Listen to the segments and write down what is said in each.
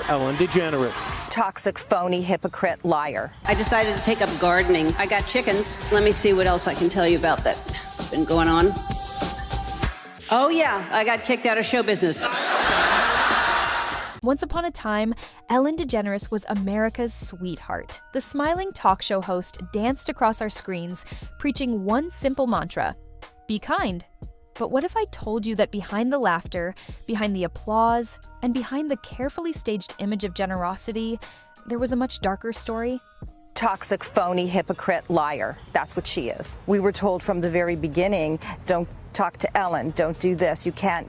Ellen DeGeneres. Toxic, phony, hypocrite, liar. I decided to take up gardening. I got chickens. Let me see what else I can tell you about that's been going on. Oh yeah, I got kicked out of show business. Once upon a time, Ellen DeGeneres was America's sweetheart. The smiling talk show host danced across our screens, preaching one simple mantra: be kind. But what if I told you that behind the laughter, behind the applause, and behind the carefully staged image of generosity, there was a much darker story? Toxic, phony, hypocrite, liar. That's what she is. We were told from the very beginning, don't talk to Ellen, don't do this, you can't,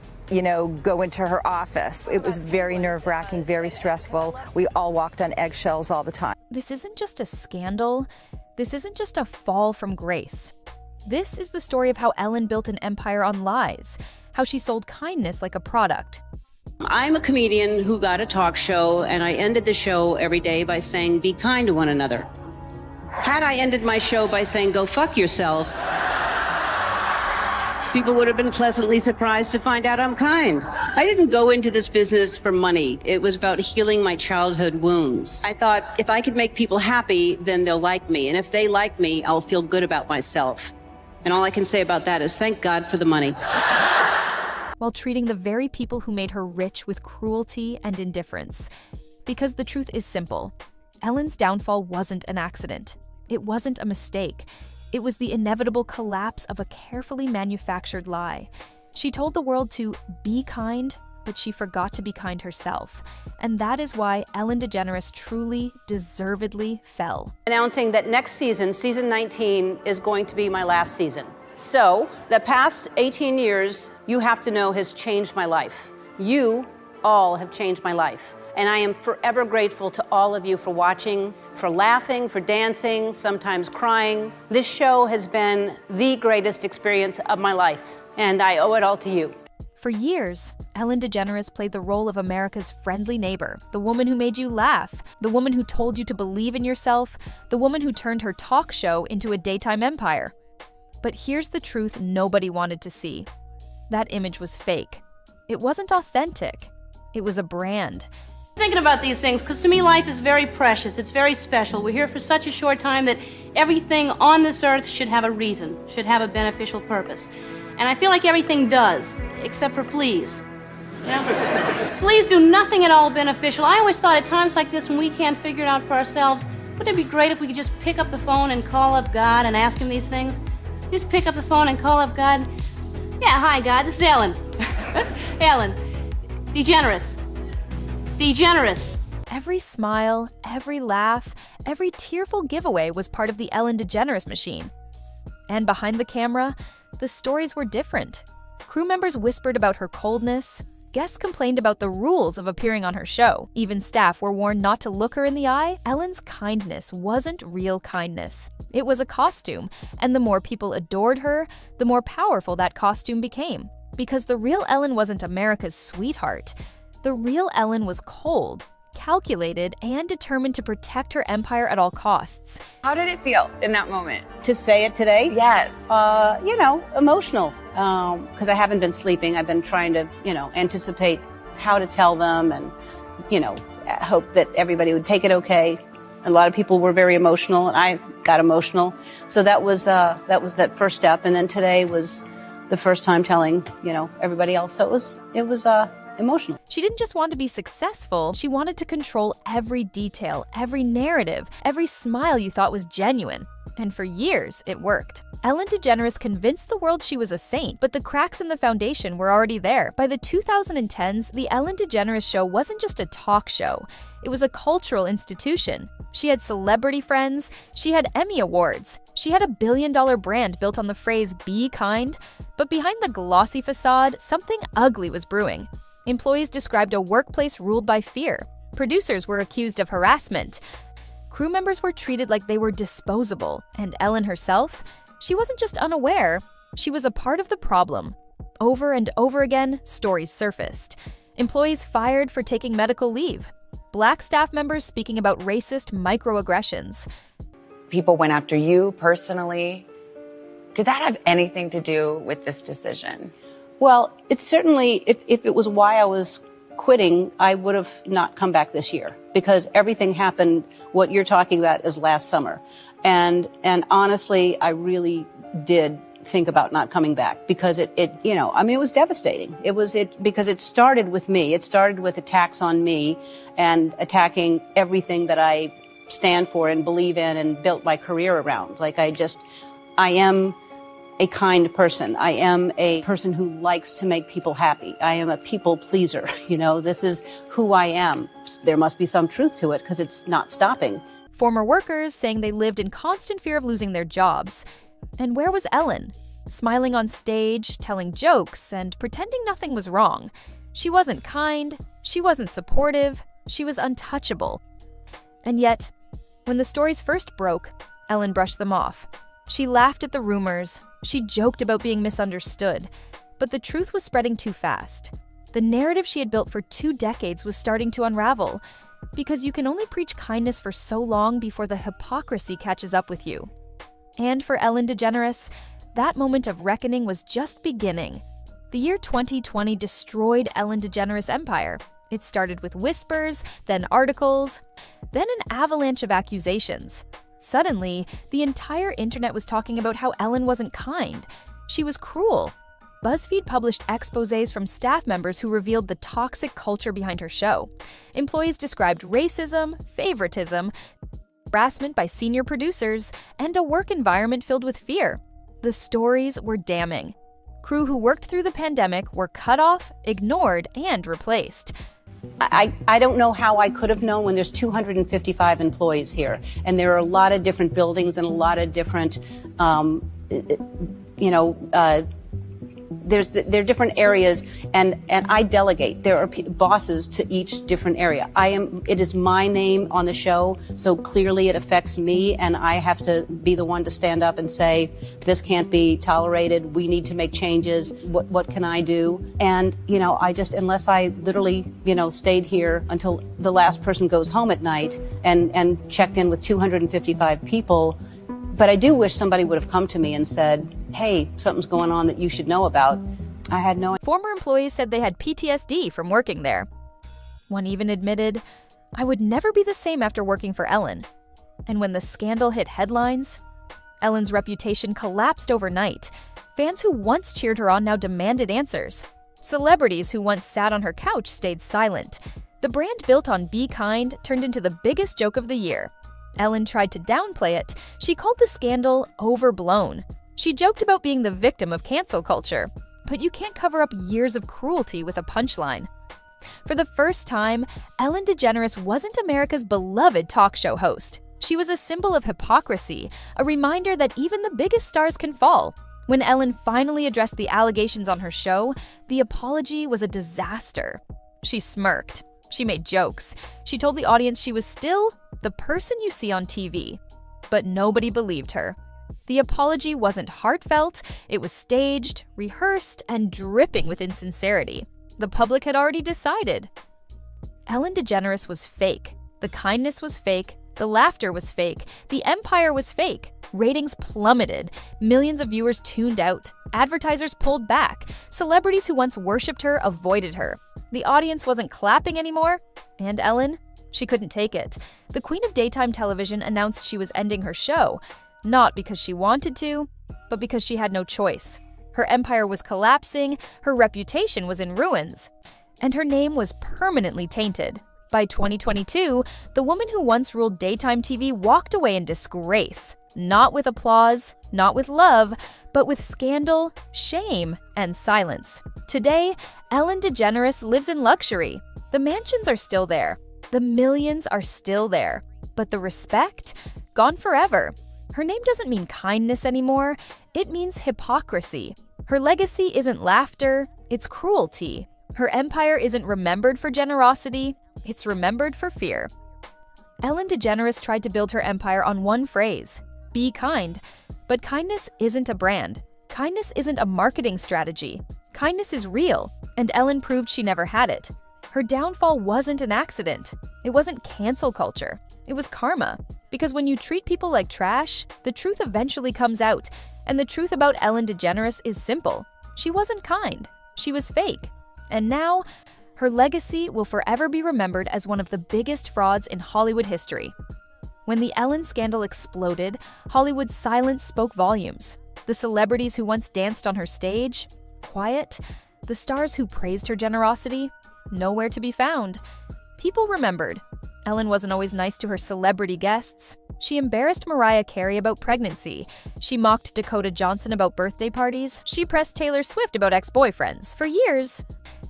go into her office. It was very nerve-wracking, very stressful. We all walked on eggshells all the time. This isn't just a scandal. This isn't just a fall from grace. This is the story of how Ellen built an empire on lies, how she sold kindness like a product. I'm a comedian who got a talk show, and I ended the show every day by saying, be kind to one another. Had I ended my show by saying, go fuck yourself, people would have been pleasantly surprised to find out I'm kind. I didn't go into this business for money. It was about healing my childhood wounds. I thought, if I could make people happy, then they'll like me. And if they like me, I'll feel good about myself. And all I can say about that is thank God for the money. While treating the very people who made her rich with cruelty and indifference. Because the truth is simple. Ellen's downfall wasn't an accident. It wasn't a mistake. It was the inevitable collapse of a carefully manufactured lie. She told the world to be kind, but she forgot to be kind herself. And that is why Ellen DeGeneres truly, deservedly fell. Announcing that next season, season 19, is going to be my last season. So, the past 18 years, you have to know, has changed my life. You all have changed my life. And I am forever grateful to all of you for watching, for laughing, for dancing, sometimes crying. This show has been the greatest experience of my life, and I owe it all to you. For years, Ellen DeGeneres played the role of America's friendly neighbor, the woman who made you laugh, the woman who told you to believe in yourself, the woman who turned her talk show into a daytime empire. But here's the truth nobody wanted to see. That image was fake. It wasn't authentic. It was a brand. Thinking about these things, because to me life is very precious, it's very special. We're here for such a short time that everything on this earth should have a reason, should have a beneficial purpose. And I feel like everything does, except for fleas. Fleas do nothing at all beneficial. I always thought at times like this when we can't figure it out for ourselves, wouldn't it be great if we could just pick up the phone and call up God and ask him these things? Just pick up the phone and call up God. Yeah, hi God, this is Ellen. Ellen DeGeneres. DeGeneres. Every smile, every laugh, every tearful giveaway was part of the Ellen DeGeneres machine. And behind the camera, the stories were different. Crew members whispered about her coldness. Guests complained about the rules of appearing on her show. Even staff were warned not to look her in the eye. Ellen's kindness wasn't real kindness. It was a costume, and the more people adored her, the more powerful that costume became. Because the real Ellen wasn't America's sweetheart. The real Ellen was cold, calculated, and determined to protect her empire at all costs. How did it feel in that moment? To say it today? Yes. Emotional. Because I haven't been sleeping. I've been trying to, anticipate how to tell them and, hope that everybody would take it okay. A lot of people were very emotional, and I got emotional. So that was that first step. And then today was the first time telling, everybody else. So it was emotional. She didn't just want to be successful, she wanted to control every detail, every narrative, every smile you thought was genuine. And for years, it worked. Ellen DeGeneres convinced the world she was a saint, but the cracks in the foundation were already there. By the 2010s, the Ellen DeGeneres Show wasn't just a talk show. It was a cultural institution. She had celebrity friends, she had Emmy Awards, she had a billion-dollar brand built on the phrase, be kind. But behind the glossy facade, something ugly was brewing. Employees described a workplace ruled by fear. Producers were accused of harassment. Crew members were treated like they were disposable. And Ellen herself, she wasn't just unaware, she was a part of the problem. Over and over again, stories surfaced. Employees fired for taking medical leave. Black staff members speaking about racist microaggressions. People went after you personally. Did that have anything to do with this decision? Well, it's certainly, if it was why I was quitting, I would have not come back this year because everything happened. What you're talking about is last summer. And honestly, I really did think about not coming back because it was devastating. Because it started with me. It started with attacks on me and attacking everything that I stand for and believe in and built my career around. I am a kind person. I am a person who likes to make people happy. I am a people pleaser. This is who I am. There must be some truth to it because it's not stopping. Former workers saying they lived in constant fear of losing their jobs. And where was Ellen? Smiling on stage, telling jokes, and pretending nothing was wrong. She wasn't kind, she wasn't supportive, she was untouchable. And yet, when the stories first broke, Ellen brushed them off. She laughed at the rumors, she joked about being misunderstood, but the truth was spreading too fast. The narrative she had built for 2 decades was starting to unravel, because you can only preach kindness for so long before the hypocrisy catches up with you. And for Ellen DeGeneres, that moment of reckoning was just beginning. The year 2020 destroyed Ellen DeGeneres' empire. It started with whispers, then articles, then an avalanche of accusations. Suddenly, the entire internet was talking about how Ellen wasn't kind. She was cruel. BuzzFeed published exposés from staff members who revealed the toxic culture behind her show. Employees described racism, favoritism, harassment by senior producers, and a work environment filled with fear. The stories were damning. Crew who worked through the pandemic were cut off, ignored, and replaced. I don't know how I could have known when there's 255 employees here, and there are a lot of different buildings and a lot of different, there are different areas, and I delegate. There are bosses to each different area. It is my name on the show, so clearly it affects me, and I have to be the one to stand up and say, this can't be tolerated, we need to make changes, what can I do? And, unless I literally, stayed here until the last person goes home at night and checked in with 255 people, but I do wish somebody would have come to me and said, hey, something's going on that you should know about. I had no... Former employees said they had PTSD from working there. One even admitted, I would never be the same after working for Ellen. And when the scandal hit headlines, Ellen's reputation collapsed overnight. Fans who once cheered her on now demanded answers. Celebrities who once sat on her couch stayed silent. The brand built on Be Kind turned into the biggest joke of the year. Ellen tried to downplay it. She called the scandal overblown. She joked about being the victim of cancel culture. But you can't cover up years of cruelty with a punchline. For the first time, Ellen DeGeneres wasn't America's beloved talk show host. She was a symbol of hypocrisy, a reminder that even the biggest stars can fall. When Ellen finally addressed the allegations on her show, the apology was a disaster. She smirked. She made jokes. She told the audience she was still the person you see on TV. But nobody believed her. The apology wasn't heartfelt, it was staged, rehearsed, and dripping with insincerity. The public had already decided. Ellen DeGeneres was fake. The kindness was fake. The laughter was fake. The empire was fake. Ratings plummeted. Millions of viewers tuned out. Advertisers pulled back. Celebrities who once worshipped her avoided her. The audience wasn't clapping anymore. And Ellen? She couldn't take it. The queen of daytime television announced she was ending her show. Not because she wanted to, but because she had no choice. Her empire was collapsing, her reputation was in ruins, and her name was permanently tainted. By 2022, the woman who once ruled daytime TV walked away in disgrace. Not with applause, not with love, but with scandal, shame, and silence. Today, Ellen DeGeneres lives in luxury. The mansions are still there. The millions are still there. But the respect? Gone forever. Her name doesn't mean kindness anymore. It means hypocrisy. Her legacy isn't laughter, it's cruelty. Her empire isn't remembered for generosity, it's remembered for fear. Ellen DeGeneres tried to build her empire on one phrase, be kind. But kindness isn't a brand. Kindness isn't a marketing strategy. Kindness is real, and Ellen proved she never had it. Her downfall wasn't an accident. It wasn't cancel culture. It was karma. Because when you treat people like trash, the truth eventually comes out. And the truth about Ellen DeGeneres is simple. She wasn't kind. She was fake. And now, Her legacy will forever be remembered as one of the biggest frauds in Hollywood history. When the Ellen scandal exploded, Hollywood's silence spoke volumes. The celebrities who once danced on her stage, quiet. The stars who praised her generosity, nowhere to be found. People remembered. Ellen wasn't always nice to her celebrity guests. She embarrassed Mariah Carey about pregnancy. She mocked Dakota Johnson about birthday parties. She pressed Taylor Swift about ex-boyfriends. For years,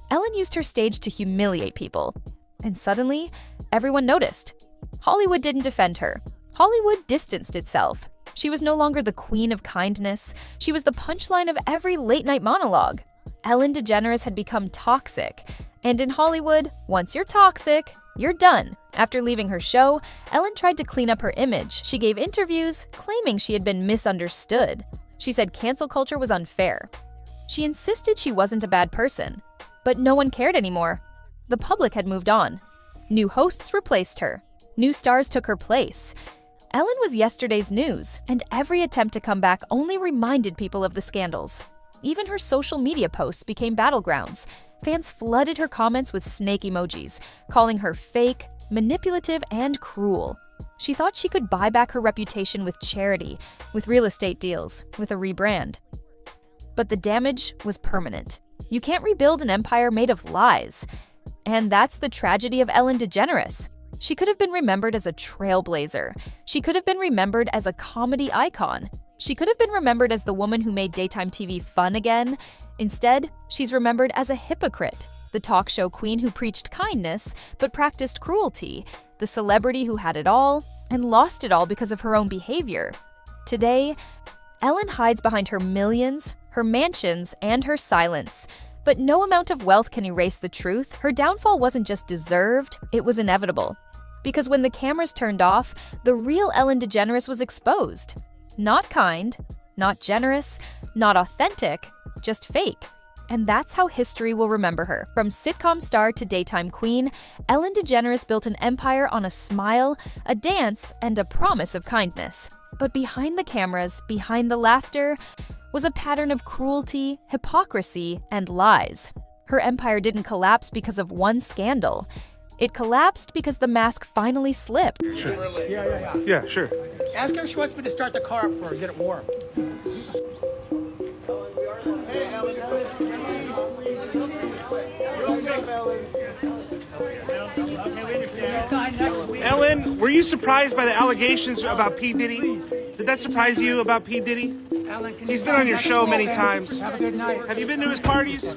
Ellen used her stage to humiliate people. And suddenly, everyone noticed. Hollywood didn't defend her. Hollywood distanced itself. She was no longer the queen of kindness. She was the punchline of every late-night monologue. Ellen DeGeneres had become toxic. And in Hollywood, once you're toxic, you're done. After leaving her show, Ellen tried to clean up her image. She gave interviews claiming she had been misunderstood. She said cancel culture was unfair. She insisted she wasn't a bad person. But no one cared anymore. The public had moved on. New hosts replaced her. New stars took her place. Ellen was yesterday's news, and every attempt to come back only reminded people of the scandals. Even her social media posts became battlegrounds. Fans flooded her comments with snake emojis, calling her fake, manipulative, and cruel. She thought she could buy back her reputation with charity, with real estate deals, with a rebrand. But the damage was permanent. You can't rebuild an empire made of lies. And that's the tragedy of Ellen DeGeneres. She could have been remembered as a trailblazer. She could have been remembered as a comedy icon. She could have been remembered as the woman who made daytime TV fun again. Instead, she's remembered as a hypocrite, the talk show queen who preached kindness but practiced cruelty, the celebrity who had it all and lost it all because of her own behavior. Today, Ellen hides behind her millions, her mansions, and her silence. But no amount of wealth can erase the truth. Her downfall wasn't just deserved, it was inevitable. Because when the cameras turned off, the real Ellen DeGeneres was exposed. Not kind, not generous, not authentic, just fake. And that's how history will remember her. From sitcom star to daytime queen, Ellen DeGeneres built an empire on a smile, a dance, and a promise of kindness. But behind the cameras, behind the laughter, was a pattern of cruelty, hypocrisy, and lies. Her empire didn't collapse because of one scandal. It collapsed because the mask finally slipped. Sure. Yeah, sure. Ask her if she wants me to start the car up for her, get it warm. Hey, Ellen. Ellen, were you surprised by the allegations about P. Diddy? Did that surprise you about P. Diddy? Ellen, He's been on your show many times. Have a good night. Have you been to his parties?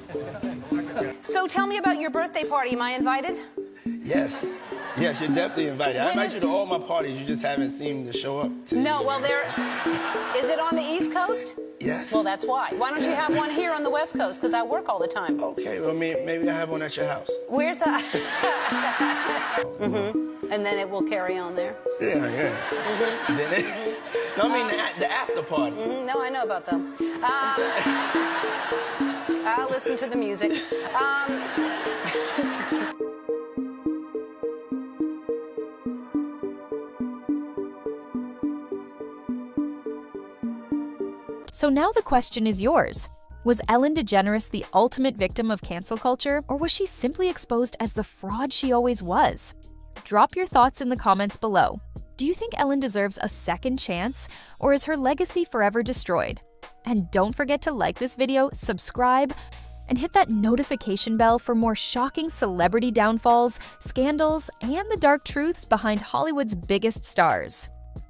So tell me about your birthday party. Am I invited? Yes. Yes, you're definitely invited. I invite you to all my parties. You just haven't seemed to show up to. No, well, is it on the East Coast? Yes. Well, that's why. Why don't you have one here on the West Coast? Because I work all the time. Okay, well, maybe I have one at your house. Where's that? And then it will carry on there. Yeah. No, I mean the after party. No, I know about them. I'll listen to the music. So now the question is yours. Was Ellen DeGeneres the ultimate victim of cancel culture, or was she simply exposed as the fraud she always was? Drop your thoughts in the comments below. Do you think Ellen deserves a second chance, or is her legacy forever destroyed? And don't forget to like this video, subscribe, and hit that notification bell for more shocking celebrity downfalls, scandals, and the dark truths behind Hollywood's biggest stars.